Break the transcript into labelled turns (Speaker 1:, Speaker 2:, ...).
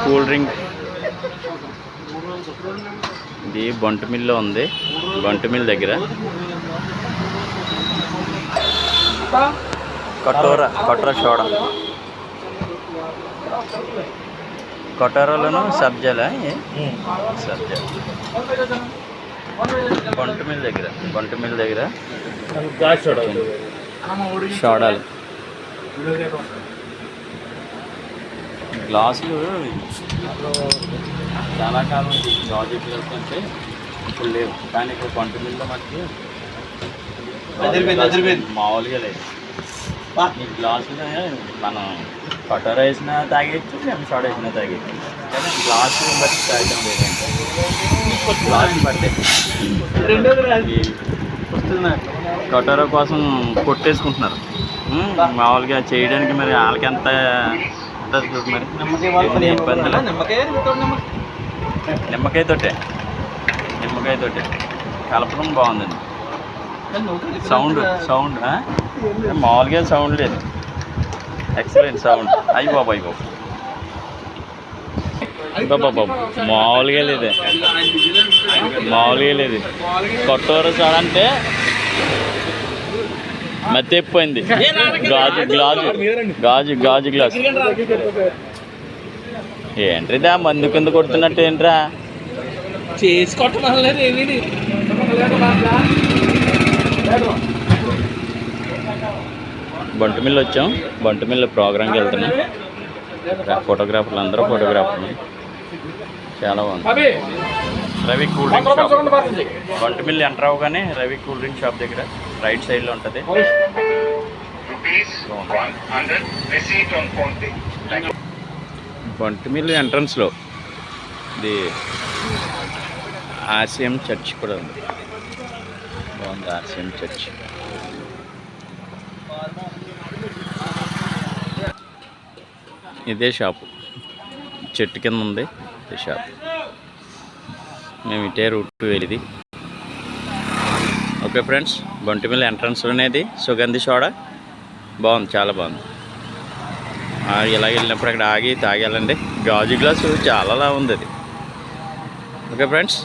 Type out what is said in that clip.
Speaker 1: Cool drink. ఇది బంటుమిల్లో ఉంది, బంటుమిల్ దగ్గర. కటోరా సోడా, కటోరాలోను సబ్జాలా, సబ్జా. బంటుమిల్ దగ్గర సోడాలు. గ్లాసులు చాలా కాలం గాజు గ్లాస్ అంటే ఇప్పుడు లేవు, కానీ ఇప్పుడు బంటుమిల్లో మటుకు మామూలుగా లేదు. ఈ గ్లాసులు మనం కటోరా వేసినా తాగేయచ్చు, మేము సోడా వేసినా తాగేయచ్చు, కానీ గ్లాసులు బట్టి తాగడం లేదంటే గ్లాసులు బట్టే. కటోరా కోసం కొట్టేసుకుంటున్నారు మామూలుగా చేయడానికి. మరి వాళ్ళకి ఎంత ఉంటుంది మరి ఇబ్బందులు. నిమ్మకాయతోటే కలపడం బాగుందండి. సౌండ్ మామూలుగా సౌండ్ లేదు, ఎక్సలెంట్ సౌండ్. అయ్యి బాబు మామూలుగా లేదు. కటోరా సోడా అంటే మత్తెప్పిపోయింది. గాజు గ్లాస్ ఏంట్రా మందు కింద కొడుతున్నట్టు ఏంట్రా చేసి కొట్టలేదు. బంటుమిల్లు వచ్చాం, బంటుమిల్లు ప్రోగ్రామ్కి వెళ్తున్నాం. ఫోటోగ్రాఫర్లు అందరూ ఫోటోగ్రాఫర్లు. చాలా బాగుంది. Ravi cool drink shop, Bantumilli enter అవ్వగానే రవి కూల్ డ్రింక్ షాప్ దగ్గర రైట్ సైడ్లో ఉంటుంది. బంటుమిల్లు ఎంట్రన్స్లో ఇది ఆర్సిఎం చర్చ్ కూడా ఉంది. బాగుంది ఆర్సిఎం చర్చ్. ఇదే షాపు, చెట్టు కింద ఉంది ఈ షాప్. మేము ఇటే రూట్ వెళ్ళింది. ఓకే ఫ్రెండ్స్, బంటుమిల్లి ఎంట్రన్స్లో అనేది సుగంధి సోడా బాగుంది, చాలా బాగుంది. ఇలా వెళ్ళినప్పుడు అక్కడ ఆగి తాగాలండి. గాజు గ్లాసు చాలా ఉంది అది. Okay friends.